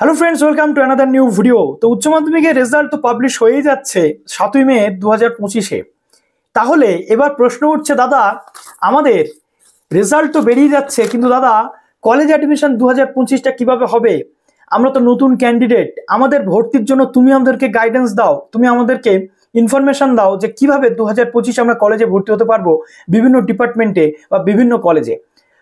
Hello friends, welcome to another new video. তো উচ্চ মাধ্যমিকের রেজাল্ট তো পাবলিশ হয়েই যাচ্ছে 7ই মে 2025-এ। তাহলে এবার প্রশ্ন উঠছে, দাদা আমাদের রেজাল্ট তো বেরিয়ে যাচ্ছে, কিন্তু দাদা কলেজ অ্যাডমিশন 2025টা কিভাবে হবে? আমরা তো নতুন ক্যান্ডিডেট, আমাদের ভর্তির জন্য তুমি আমাদেরকে গাইডেন্স দাও, তুমি আমাদেরকে ইনফরমেশন দাও যে কিভাবে 2025 আমরা কলেজে ভর্তি হতে পারবো, বিভিন্ন ডিপার্টমেন্টে বা বিভিন্ন কলেজে।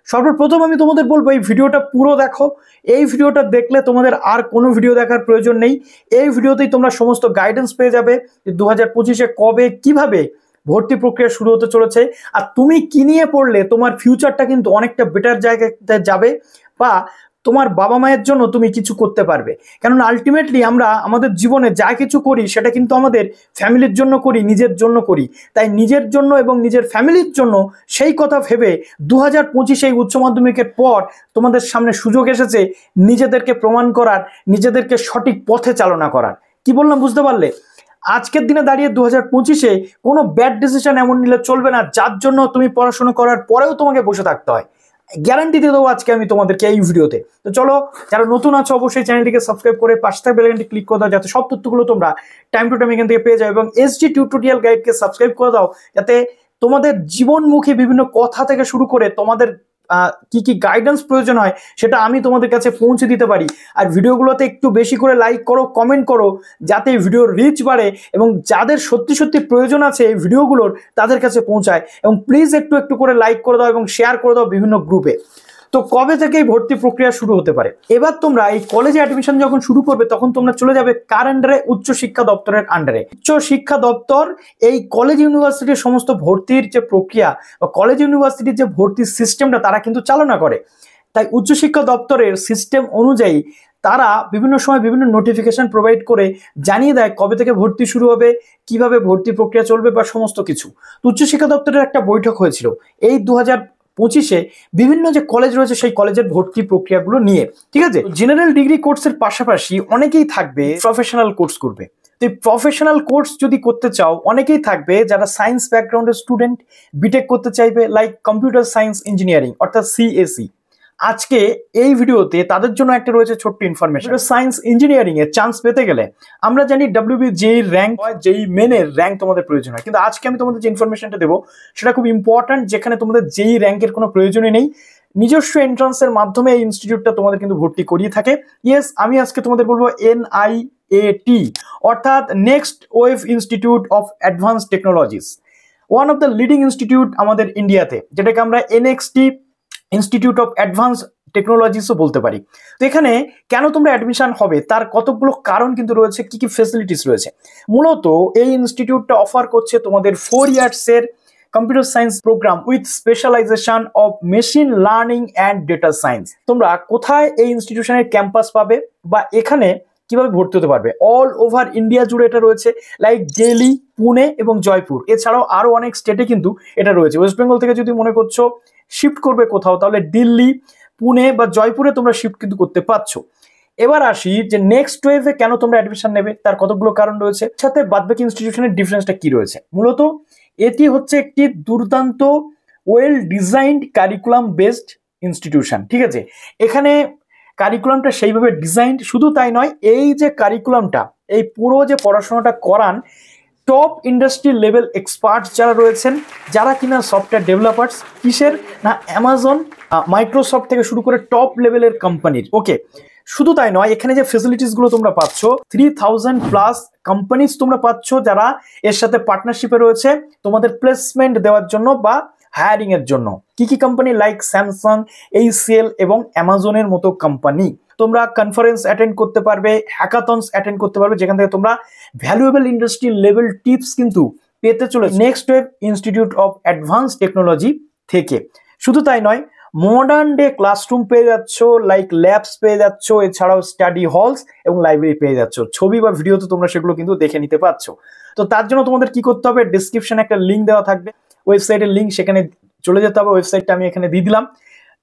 সর্বপ্রথম আমি তোমাদের বলবো এই ভিডিওটা পুরো দেখো। এই ভিডিওটা দেখলে তোমাদের আর কোনো ভিডিও দেখার প্রয়োজন নেই। এই ভিডিওতেই তোমরা সমস্ত গাইডেন্স পেয়ে যাবে যে 2025-এ কবে কিভাবে ভর্তি প্রক্রিয়া শুরু হতে চলেছে, আর তুমি কি নিয়ে পড়লে তোমার ফিউচারটা কিন্তু অনেকটা বেটার জায়গাতে যাবে, বা তোমার বাবা মায়ের জন্য তুমি কিছু করতে পারবে। কেননা আলটিমেটলি আমরা আমাদের জীবনে যা কিছু করি সেটা কিন্তু আমাদের ফ্যামিলির জন্য করি, নিজের জন্য করি। তাই নিজের জন্য এবং নিজের ফ্যামিলির জন্য সেই কথা ভেবে 2025 এই উচ্চ মাধ্যমিকের পর তোমাদের সামনে সুযোগ এসেছে নিজেদেরকে প্রমাণ করার, নিজেদেরকে সঠিক পথে চালনা করার। কি বললাম বুঝতে পারলে? আজকের দিনে দাঁড়িয়ে 2025-এ কোনো ব্যাড ডিসিশন এমন নিলে চলবে না যার জন্য তুমি পড়াশোনা করার পরেও তোমাকে বসে থাকতে হয়। গ্যারান্টি দিয়ে দেবো আজকে আমি তোমাদেরকে এই ভিডিওতে। তো চলো, যারা নতুন আছো অবশ্যই চ্যানেলটিকে সাবস্ক্রাইব করে পাশে থাকা বেল আইকনটি ক্লিক করে দাও, যাতে সব তথ্যগুলো তোমরা টাইম টু টাইম এখান থেকে পেয়ে যাও, এবং এসজি টিউটোরিয়াল গাইডকে সাবস্ক্রাইব করে দাও, যাতে তোমাদের জীবনমুখী বিভিন্ন কথা থেকে শুরু করে তোমাদের কি কি গাইডেন্স প্রয়োজন হয় সেটা আমি তোমাদের কাছে পৌঁছে দিতে পারি। আর ভিডিওগুলোতে একটু বেশি করে লাইক করো, কমেন্ট করো, যাতে ভিডিওর রিচ বাড়ে এবং যাদের সত্যি সত্যি প্রয়োজন আছে এই ভিডিওগুলোর তাদের কাছে পৌঁছায়। এবং প্লিজ একটু একটু করে লাইক করে দাও এবং শেয়ার করে দাও বিভিন্ন গ্রুপে। তো কবে থেকে এই ভর্তি প্রক্রিয়া শুরু হতে পারে? এবার তোমরা এই কলেজে অ্যাডমিশন যখন শুরু করবে তখন তোমরা চলে যাবে কার আন্ডারে? উচ্চ শিক্ষা দপ্তরের আন্ডারে। উচ্চ শিক্ষা দপ্তর এই কলেজ ইউনিভার্সিটির সমস্ত ভর্তির যে প্রক্রিয়া বা কলেজ ইউনিভার্সিটির যে ভর্তির সিস্টেমটা তারা কিন্তু চালনা করে। তাই উচ্চশিক্ষা দপ্তরের সিস্টেম অনুযায়ী তারা বিভিন্ন সময় বিভিন্ন নোটিফিকেশন প্রোভাইড করে জানিয়ে দেয় কবে থেকে ভর্তি শুরু হবে, কিভাবে ভর্তি প্রক্রিয়া চলবে বা সমস্ত কিছু। উচ্চশিক্ষা দপ্তরের একটা বৈঠক হয়েছিল এই 2025-এ বিভিন্ন যে কলেজ রয়েছে সেই কলেজের ভর্তি প্রক্রিয়াগুলো নিয়ে। ঠিক আছে, জেনারেল ডিগ্রি কোর্সের পাশাপাশি অনেকেই থাকবে প্রফেশনাল কোর্স করবে। তো এই প্রফেশনাল কোর্স যদি করতে চাও, অনেকেই থাকবে যারা সায়েন্স ব্যাকগ্রাউন্ডের স্টুডেন্ট, বিটেক করতে চাইবে, লাইক কম্পিউটার সায়েন্স ইঞ্জিনিয়ারিং অর্থাৎ সিএসি। আজকে এই ভিডিওতে তাদের জন্য একটা রয়েছে ছোট্ট ইনফরমেশন। সায়েন্স ইঞ্জিনিয়ারিং এর চান্স পেতে গেলে আমরা জানি ডাব্লিউবি জেই র্যাঙ্ক হয়, জেই মেনের র্যাঙ্ক তোমাদের প্রয়োজন হয়, কিন্তু আজকে আমি তোমাদের যে ইনফরমেশনটা দেবো সেটা খুব ইম্পর্ট্যান্ট, যেখানে তোমাদের জেই র্যাঙ্কের কোনো প্রয়োজনই নেই। নিজস্ব এন্ট্রান্সের মাধ্যমে এই ইনস্টিটিউটটা তোমাদের কিন্তু ভর্তি করিয়ে থাকে। ইয়েস, আমি আজকে তোমাদের বলবো NIAT অর্থাৎ next wave institute of advance technologies, one of the leading institute আমাদের ইন্ডিয়াতে, যেটাকে আমরা NXT ইনস্টিটিউট অফ অ্যাডভান্স টেকনোলজিসও বলতে পারি। তো এখানে কেন তোমরা অ্যাডমিশন হবে তার কতগুলো কারণ কিন্তু রয়েছে, কি কি ফেসিলিটিস রয়েছে। মূলত এই ইনস্টিটিউটটা অফার করছে তোমাদের 4 ইয়ার্সের computer science programme with specialisation of machine learning and data science. তোমরা কোথায় এই ইনস্টিটিউশনের ক্যাম্পাস পাবে বা এখানে কিভাবে ভর্তি হতে পারবে? অল ওভার ইন্ডিয়া জুড়ে এটা রয়েছে, লাইক দিল্লি, পুনে এবং জয়পুর। এছাড়াও আরো অনেক স্টেটে কিন্তু এটা রয়েছে। ওয়েস্ট বেঙ্গল থেকে যদি মনে করছো শিফট করবে কোথাও, তাহলে দিল্লি, পুনে বা জয়পুরে তোমরা শিফট কিন্তু করতে পারছো। এবার আসি যে নেক্সট ওয়েভে কেন তোমরা অ্যাডমিশন নেবে, তার কতগুলো কারণ রয়েছে। সাথে বাদবাকি ইনস্টিটিউশনের ডিফারেন্সটা কি রয়েছে? মূলত এটি হচ্ছে একটি দুর্দান্ত well designed curriculum based institution. ঠিক আছে, এখানে কারিকুলামটা সেইভাবে ডিজাইনড, শুধু তাই নয়, এই যে কারিকুলামটা, এই পুরো যে পড়াশোনাটা করান টপ ইন্ডাস্ট্রি লেভেল এক্সপার্ট যারা রয়েছেন, যারা কিনা সফটওয়্যার ডেভেলপার্স, কিসের না অ্যামাজন, মাইক্রোসফট থেকে শুরু করে টপ লেভেলের কোম্পানির। ওকে, শুধু তাই নয়, এখানে যে ফেসিলিটিসগুলো তোমরা পাচ্ছ 3000+ কোম্পানিজ তোমরা পাচ্ছ যারা এর সাথে পার্টনারশিপে রয়েছে তোমাদের প্লেসমেন্ট দেওয়ার জন্য বা হায়ারিং এর জন্য। কি কি কোম্পানি? লাইক স্যামসাং, HCL এবং অ্যামাজনের মতো কোম্পানি। তোমরা কনফারেন্স অ্যাটেন্ড করতে পারবে, হ্যাকাথনস অ্যাটেন্ড করতে পারবে, যেখান থেকে তোমরা ভ্যালুয়েবল ইন্ডাস্ট্রি লেভেল টিপস কিন্তু পেতে চলেছে next wave institute of advance technology থেকে। শুধু তাই নয়, মডার্ন ডে ক্লাসরুম পেয়ে যাচ্ছ, লাইক ল্যাবস পেয়ে যাচ্ছ, এছাড়াও স্টাডি হলস এবং লাইব্রেরি পেয়ে যাচ্ছ। ছবি বা ভিডিওতে তোমরা সেগুলো কিন্তু দেখে নিতে পারছো। তো তার জন্য তোমাদের কি করতে হবে? ডিসক্রিপশনে একটা লিঙ্ক দেওয়া থাকবে, ওয়েবসাইটের লিঙ্ক, সেখানে চলে যেতে হবে। ওয়েবসাইটটা আমি এখানে দিয়ে দিলাম,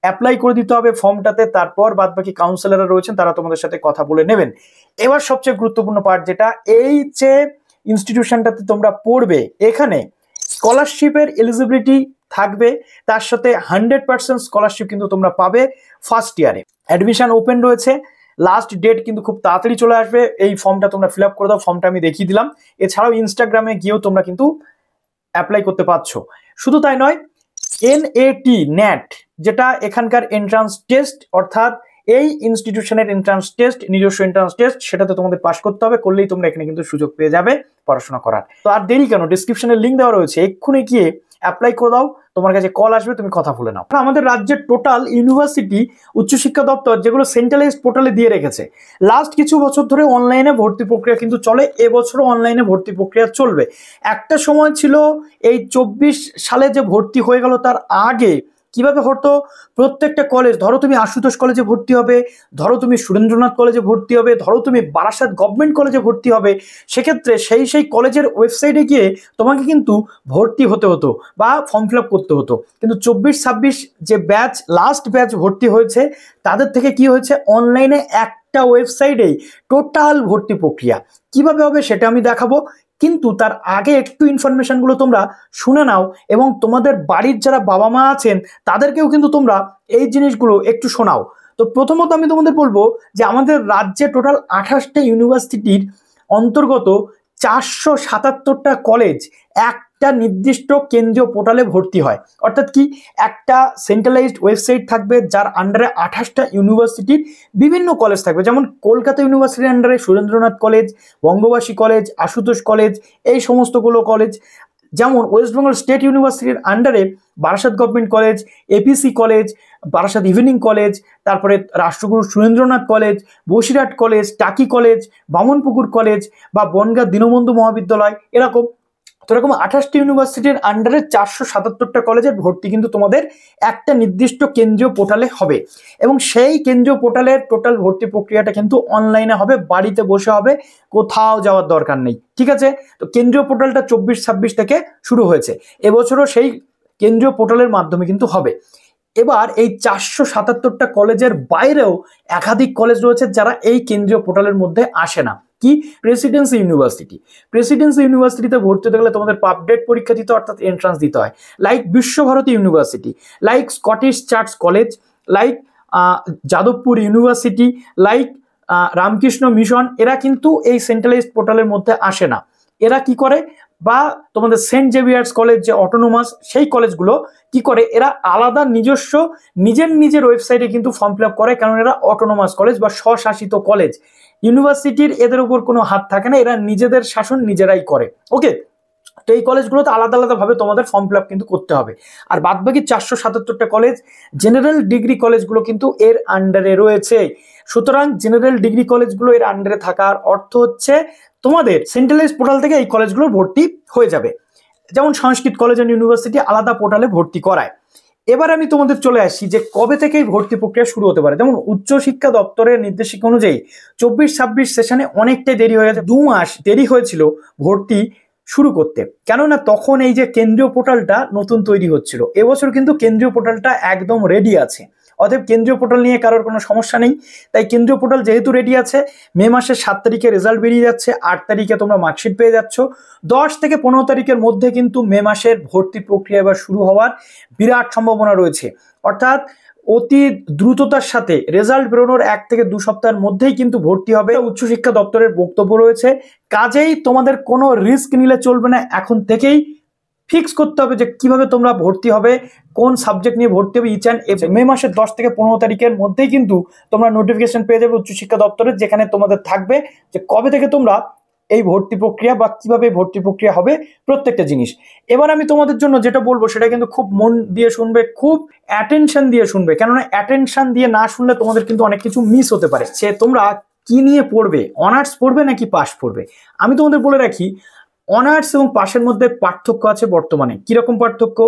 অ্যাপ্লাই করে দিতে হবে ফর্মটাতে। তারপর বাদবাকি কাউন্সিলররা রয়েছেন, তারা তোমাদের সাথে কথা বলে নেবেন। এবার সবচেয়ে গুরুত্বপূর্ণ পার্ট, যেটা এই যে ইনস্টিটিউশনটাতে তোমরা পড়বে, এখানে স্কলারশিপের এলিজিবিলিটি থাকবে, তার সাথে 100% স্কলারশিপ কিন্তু তোমরা পাবে ফার্স্ট ইয়ারে। অ্যাডমিশন ওপেন রয়েছে, লাস্ট ডেট কিন্তু খুব তাড়াতাড়ি চলে আসবে। এই ফর্মটা তোমরা ফিল আপ করে দাও, ফর্মটা আমি দেখিয়ে দিলাম। এছাড়াও ইনস্টাগ্রামে গিয়েও তোমরা কিন্তু অ্যাপ্লাই করতে পারছো। শুধু তাই নয়, এনএটি ন্যাট যেটা এখানকার এন্ট্রান্স টেস্ট, অর্থাৎ এই ইনস্টিটিউশনের এন্ট্রান্স টেস্ট, নিজস্ব এন্ট্রান্স টেস্ট, সেটাতে তোমাদের পাস করতে হবে। করলেই তোমরা এখানে কিন্তু সুযোগ পেয়ে যাবে পড়াশোনা করার। তো আর দেরি কেন, ডিসক্রিপশনে লিঙ্ক দেওয়া রয়েছে, এক্ষুনি গিয়ে অ্যাপ্লাই করে দাও। তোমার কাছে কল আসবে, তুমি কথা বলে নাও। আমাদের রাজ্যের টোটাল ইউনিভার্সিটি উচ্চশিক্ষা দপ্তর যেগুলো সেন্ট্রালাইজড পোর্টালে দিয়ে রেখেছে, লাস্ট কিছু বছর ধরে অনলাইনে ভর্তি প্রক্রিয়া কিন্তু চলে, এবছরও অনলাইনে ভর্তি প্রক্রিয়া চলবে। একটা সময় ছিল এই 24 সালে যে ভর্তি হয়ে গেল তার আগে কিভাবে হতো, প্রত্যেকটা কলেজ, ধরো তুমি আশুতোষ কলেজে ভর্তি হবে, ধরো তুমি সুরেন্দ্রনাথ কলেজে ভর্তি হবে, ধরো তুমি বারাসাত গভর্নমেন্ট কলেজে ভর্তি হবে, সেক্ষেত্রে সেই কলেজের ওয়েবসাইটে গিয়ে তোমাকে কিন্তু ভর্তি হতে হতো বা ফর্ম ফিল আপ করতে হতো। কিন্তু 24-26 যে ব্যাচ, লাস্ট ব্যাচ ভর্তি হয়েছে, তাদের থেকে কি হয়েছে, অনলাইনে একটা ওয়েবসাইটেই টোটাল ভর্তি প্রক্রিয়া কিভাবে হবে সেটা আমি দেখাবো। কিন্তু তার আগে একটু ইনফরমেশনগুলো তোমরা শুনে নাও, এবং তোমাদের বাড়ির যারা বাবা মা আছেন তাদেরকেও কিন্তু তোমরা এই জিনিসগুলো একটু শোনাও। তো প্রথমত আমি তোমাদের বলবো যে আমাদের রাজ্যে টোটাল 28টা ইউনিভার্সিটির অন্তর্গত 477টা কলেজ একটা নির্দিষ্ট কেন্দ্রীয় পোর্টালে ভর্তি হয়। অর্থাৎ কি, একটা সেন্ট্রালাইজড ওয়েবসাইট থাকবে যার আন্ডারে 28টা ইউনিভার্সিটির বিভিন্ন কলেজ থাকবে। যেমন কলকাতা ইউনিভার্সিটির আন্ডারে সুরেন্দ্রনাথ কলেজ, বঙ্গবাসী কলেজ, আশুতোষ কলেজ, এই সমস্তগুলো কলেজ। যেমন ওয়েস্ট বেঙ্গল স্টেট ইউনিভার্সিটির আন্ডারে Barasat government college, APC college, Barasat evening college, তারপরে রাষ্ট্রগুরু সুরেন্দ্রনাথ কলেজ, বসিরহাট কলেজ, টাকি কলেজ, বামনপুকুর কলেজ বা বনগাঁ দীনবন্ধু মহাবিদ্যালয়, এরকম। তো এরকম 28টি ইউনিভার্সিটির আন্ডারে 477টা কলেজের ভর্তি কিন্তু তোমাদের একটা নির্দিষ্ট কেন্দ্রীয় পোর্টালে হবে, এবং সেই কেন্দ্রীয় পোর্টালের টোটাল ভর্তি প্রক্রিয়াটা কিন্তু অনলাইনে হবে, বাড়িতে বসে হবে, কোথাও যাওয়ার দরকার নেই। ঠিক আছে, তো কেন্দ্রীয় পোর্টালটা 24-26 থেকে শুরু হয়েছে, এবছরও সেই কেন্দ্রীয় পোর্টালের মাধ্যমে কিন্তু হবে। এবার এই 477টা কলেজের বাইরেও একাধিক কলেজ রয়েছে যারা এই কেন্দ্রীয় পোর্টালের মধ্যে আসে না। কি, প্রেসিডেন্সি ইউনিভার্সিটি। প্রেসিডেন্সি ইউনিভার্সিটিতে ভর্তি হতে গেলে তোমাদের পাবডেট পরীক্ষা দিতে, অর্থাৎ এন্ট্রান্স দিতে হয়। Like Visvabharati University, like Scottish Church College, like Jadavpur University, like Ramakrishna Mission, এরা কিন্তু এই সেন্ট্রালাইজড পোর্টালের মধ্যে আসে না। এরা কি করে, বা তোমাদের সেন্ট জেভিয়ার্স কলেজ যে অটোনোমাস, সেই কলেজগুলো কি করে, এরা আলাদা নিজস্ব নিজের ওয়েবসাইটে কিন্তু ফর্ম ফিল আপ করে, কারণ এরা অটোনোমাস কলেজ বা স্বশাসিত কলেজ। ইউনিভার্সিটির এদের উপর কোনো হাত থাকে না, এরা নিজেদের শাসন নিজেরাই করে। ওকে, তো এই কলেজগুলোতে আলাদা আলাদাভাবে তোমাদের ফর্ম ফিল আপ কিন্তু করতে হবে। আর বাদবাকি 477টা কলেজ জেনারেল ডিগ্রি কলেজগুলো কিন্তু এর আন্ডারে রয়েছে। সুতরাং জেনারেল ডিগ্রি কলেজগুলো এর আন্ডারে থাকার অর্থ হচ্ছে তোমাদের সেন্ট্রালাইজ পোর্টাল থেকে এই কলেজগুলো ভর্তি হয়ে যাবে। যেমন সংস্কৃত কলেজ অ্যান্ড ইউনিভার্সিটি আলাদা পোর্টালে ভর্তি করায়। এবার আমি তোমাদের চলে আসি যে কবে থেকে এই ভর্তি প্রক্রিয়া শুরু হতে পারে। যেমন উচ্চশিক্ষা দপ্তরের নির্দেশিকা অনুযায়ী 24-26 সেশনে অনেকটাই দেরি হয়ে গেছে, 2 মাস দেরি হয়েছিল ভর্তি শুরু করতে, কেননা তখন এই যে কেন্দ্রীয় পোর্টালটা নতুন তৈরি হচ্ছিল। এবছর কিন্তু কেন্দ্রীয় পোর্টালটা একদম রেডি আছে, অতএব কেন্দ্রীয় পোর্টাল নিয়ে কারোর কোনো সমস্যা নেই। তাই কেন্দ্রীয় পোর্টাল যেহেতু রেডি আছে, মে মাসের 7 তারিখে রেজাল্ট বেরিয়ে যাচ্ছে, 8 তারিখে তোমরা মার্কশিট পেয়ে যাচ্ছ, 10 থেকে 15 তারিখের মধ্যে কিন্তু মে মাসের ভর্তি প্রক্রিয়া এবার শুরু হওয়ার বিরাট সম্ভাবনা রয়েছে। অর্থাৎ অতি দ্রুততার সাথে রেজাল্ট বেরোনোর 1 থেকে 2 সপ্তাহের মধ্যেই কিন্তু ভর্তি হবে, উচ্চশিক্ষা দপ্তরের বক্তব্য রয়েছে। কাজেই তোমাদের কোনো রিস্ক নিলে চলবে না, এখন থেকেই ফিক্স করতে হবে যে কিভাবে তোমরা ভর্তি হবে, কোন সাবজেক্ট নিয়ে ভর্তি হবে। ইচ অ্যান্ড মে মাসের 10 থেকে 15 তারিখের মধ্যেই কিন্তু তোমরা নোটিফিকেশন পেয়ে যাবে উচ্চশিক্ষা দপ্তরের, যেখানে তোমাদের থাকবে যে কবে থেকে তোমরা এই ভর্তি প্রক্রিয়া বা কিভাবে ভর্তি প্রক্রিয়া হবে প্রত্যেকটা জিনিস। এবার আমি তোমাদের জন্য যেটা বলবো সেটা কিন্তু খুব মন দিয়ে শুনবে, খুব অ্যাটেনশন দিয়ে শুনবে, কেননা অ্যাটেনশন দিয়ে না শুনলে তোমাদের কিন্তু অনেক কিছু মিস হতে পারে। সে তোমরা কি নিয়ে পড়বে, অনার্স পড়বে নাকি পাস পড়বে। আমি তোমাদের বলে রাখি, অনার্স এবং পাশের মধ্যে পার্থক্য আছে বর্তমানে। কিরকম পার্থক্য,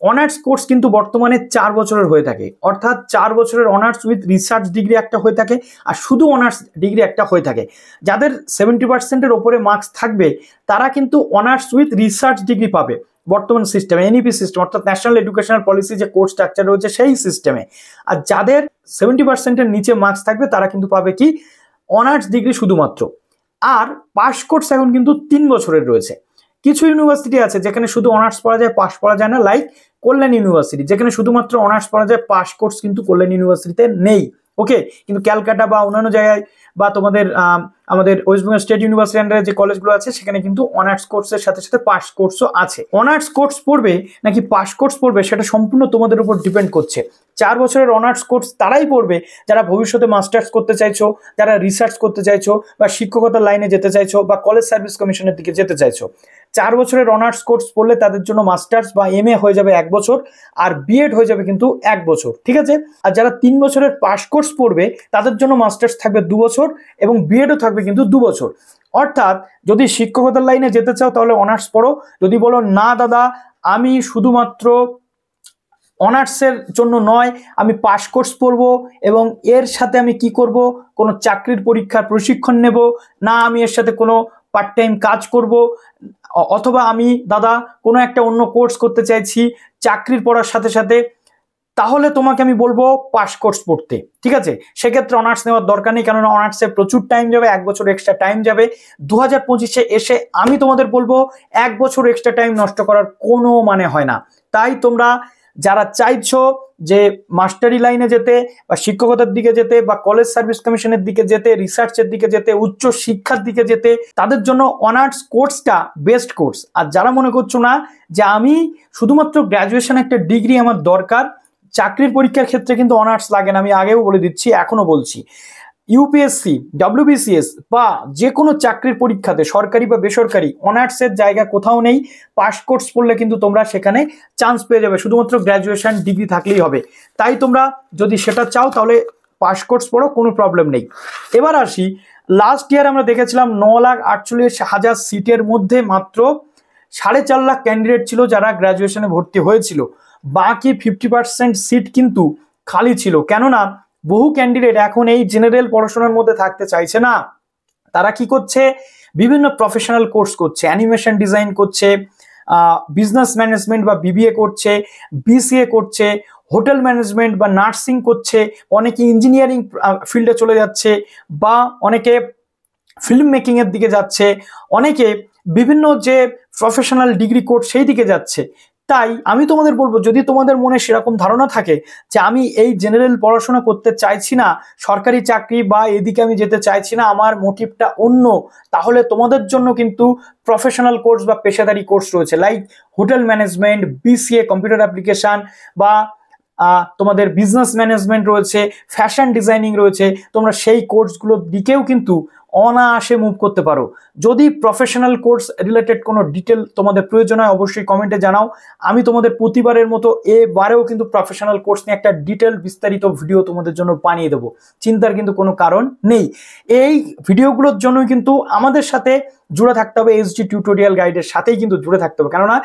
অনার্স কোর্স কিন্তু বর্তমানে 4 বছরের হয়ে থাকে, অর্থাৎ 4 বছরের অনার্স উইথ রিসার্চ ডিগ্রি একটা হয়ে থাকে, আর শুধু অনার্স ডিগ্রি একটা হয়ে থাকে। যাদের 70%-এর ওপরে মার্কস থাকবে তারা কিন্তু অনার্স উইথ রিসার্চ ডিগ্রি পাবে বর্তমান সিস্টেমে, এনইপি সিস্টেম, অর্থাৎ ন্যাশনাল এডুকেশনাল পলিসি যে কোর্স স্ট্রাকচার রয়েছে সেই সিস্টেমে। আর যাদের 70%-এর নিচে মার্কস থাকবে তারা কিন্তু পাবে কি, অনার্স ডিগ্রি শুধুমাত্র। আর পাস কোর্স এখন কিন্তু 3 বছরের রয়েছে। কিছু ইউনিভার্সিটি আছে যেখানে শুধু অনার্স পড়া যায়, পাস পড়া যায় না, লাইক কল্যাণ ইউনিভার্সিটি, যেখানে শুধুমাত্র অনার্স পড়া যায়, পাস কোর্স কিন্তু কল্যাণ ইউনিভার্সিটিতে নেই। ওকে, কিন্তু ক্যালকাটা বা অন্যান্য জায়গায় বা তোমাদের আমাদের ওয়েস্ট বেঙ্গল স্টেট ইউনিভার্সিটি আন্ডারে যে কলেজগুলো আছে সেখানে কিন্তু অনার্স কোর্সের সাথে সাথে পাস কোর্সও আছে। অনার্স কোর্স পড়বে নাকি পাস কোর্স পড়বে সেটা সম্পূর্ণ তোমাদের উপর ডিপেন্ড করছে। 4 বছরের অনার্স কোর্স তারাই পড়বে যারা ভবিষ্যতে মাস্টার্স করতে চাইছো, যারা রিসার্চ করতে চাইছো, বা শিক্ষকতার লাইনে যেতে চাইছো, বা কলেজ সার্ভিস কমিশনের দিকে যেতে চাইছো। 4 বছরের অনার্স কোর্স পড়লে তাদের জন্য মাস্টার্স বা এমএ হয়ে যাবে 1 বছর, আর বিএড হয়ে যাবে কিন্তু 1 বছর, ঠিক আছে। আর যারা 3 বছরের পাস কোর্স পড়বে তাদের জন্য মাস্টার্স থাকবে 2 বছর এবং বিএডও থাকবে কিন্তু 2 বছর। অর্থাৎ যদি শিক্ষকতার লাইনে যেতে চাও তাহলে অনার্স পড়ো। যদি বলো না দাদা আমি শুধুমাত্র অনার্সের জন্য নয়, আমি পাস কোর্স পড়বো এবং এর সাথে আমি কি করব, কোনো চাকরির পরীক্ষার প্রশিক্ষণ নেব না, আমি এর সাথে কোনো পার্ট টাইম কাজ করব, অথবা আমি দাদা কোনো একটা অন্য কোর্স করতে চাইছি চাকরির পড়ার সাথে সাথে, তাহলে তোমাকে আমি বলবো পাস কোর্স পড়তে, ঠিক আছে। সেক্ষেত্রে অনার্স নেওয়ার দরকার নেই, কেননা অনার্সে প্রচুর টাইম যাবে, 1 বছর এক্সট্রা টাইম যাবে। 2025-এ এসে আমি তোমাদের বলবো 1 বছর এক্সট্রা টাইম নষ্ট করার কোনো মানে হয় না। তাই তোমরা যারা চাইছো যে মাস্টারি লাইনে যেতে বা শিক্ষকতার দিকে যেতে বা কলেজ সার্ভিস কমিশনের দিকে যেতে, রিসার্চের দিকে যেতে, উচ্চ শিক্ষার দিকে যেতে, তাদের জন্য অনার্স কোর্সটা বেস্ট কোর্স। আর যারা মনে করছো না যে আমি শুধুমাত্র গ্র্যাজুয়েশন একটা ডিগ্রি আমার দরকার, চাকরির পরীক্ষার ক্ষেত্রে কিন্তু অনার্স লাগে না, আমি আগেও বলে দিচ্ছি এখনো বলছি। ইউপিএসসি, ডব্লিউবিসিএস বা যে কোনো চাকরির পরীক্ষাতে সরকারি বা বেসরকারি অনার্সের জায়গা কোথাও নেই। পাস কোর্স পড়লে কিন্তু তোমরা সেখানে চান্স পেয়ে যাবে, শুধুমাত্র গ্র্যাজুয়েশন ডিগ্রি থাকলেই হবে। তাই তোমরা যদি সেটা চাও তাহলে পাস কোর্স পড়ো, কোনো প্রবলেম নেই। এবার আসি, লাস্ট ইয়ার আমরা দেখেছিলাম 9,48,000 সিটের মধ্যে মাত্র 4.5 লাখ ক্যান্ডিডেট ছিল যারা গ্র্যাজুয়েশনে ভর্তি হয়েছিল। বাকি 50% সিট কিন্তু খালি ছিল, কেননা বহু ক্যান্ডিডেট এখন এই জেনারেল পড়াশোনার মধ্যে থাকতে চাইছে না। তারা কি করছে, বিভিন্ন প্রফেশনাল কোর্স করছে, অ্যানিমেশন ডিজাইন করছে, বিজনেস ম্যানেজমেন্ট বা বিবিএ করছে, বিসিএ করছে, হোটেল ম্যানেজমেন্ট বা নার্সিং করছে, অনেকে ইঞ্জিনিয়ারিং ফিল্ডে চলে যাচ্ছে, বা অনেকে ফিল্ম মেকিং এর দিকে যাচ্ছে, অনেকে বিভিন্ন যে প্রফেশনাল ডিগ্রি কোর্স সেই দিকে যাচ্ছে। তাই আমি তোমাদের বলবো, যদি তোমাদের মনে সেরকম ধারণা থাকে যে আমি এই জেনারেল পড়াশোনা করতে চাইছি না, সরকারি চাকরি বা এদিকে আমি যেতে চাইছি না, আমার মোটিভটা অন্য, তাহলে তোমাদের জন্য কিন্তু প্রফেশনাল কোর্স বা পেশাদারি কোর্স রয়েছে, like hotel management, BCA computer application, বা তোমাদের বিজনেস ম্যানেজমেন্ট রয়েছে, ফ্যাশন ডিজাইনিং রয়েছে। তোমরা সেই কোর্সগুলোর দিকেও কিন্তু অনায়াসে মুভ করতে পারো। যদি প্রফেশনাল কোর্স রিলেটেড কোনো ডিটেল তোমাদের প্রয়োজন হয় অবশ্যই কমেন্টে জানাও। আমি তোমাদের প্রতিবারের মতো এবারেও কিন্তু প্রফেশনাল কোর্স নিয়ে একটা ডিটেল বিস্তারিত ভিডিও তোমাদের জন্য বানিয়ে দেবো, চিন্তার কিন্তু কোনো কারণ নেই। এই ভিডিওগুলোর জন্যই কিন্তু আমাদের সাথে জুড়ে থাকতে হবে, এসজি টিউটোরিয়াল গাইডের সাথেই কিন্তু জুড়ে থাকতে হবে, কেননা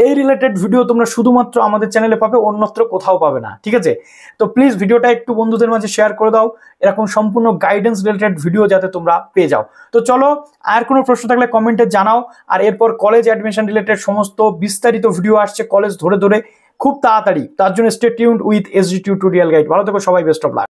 এই রিলেটেড ভিডিও তোমরা শুধুমাত্র আমাদের চ্যানেলে পাবে, অন্যত্র কোথাও পাবে না, ঠিক আছে। তো প্লিজ ভিডিওটা একটু বন্ধুদের মাঝে শেয়ার করে দাও, এরকম সম্পূর্ণ গাইডেন্স রিলেটেড ভিডিও যাতে তোমরা পেয়ে যাও। তো চলো, আর কোনো প্রশ্ন থাকলে কমেন্টে জানাও। আর এরপর কলেজ অ্যাডমিশন রিলেটেড সমস্ত বিস্তারিত ভিডিও আসছে কলেজ ধরে ধরে খুব তাড়াতাড়ি, তার জন্য stay tuned with SG tutorial guide. ভালো থেকো সবাই, বেস্ট অফ লাক।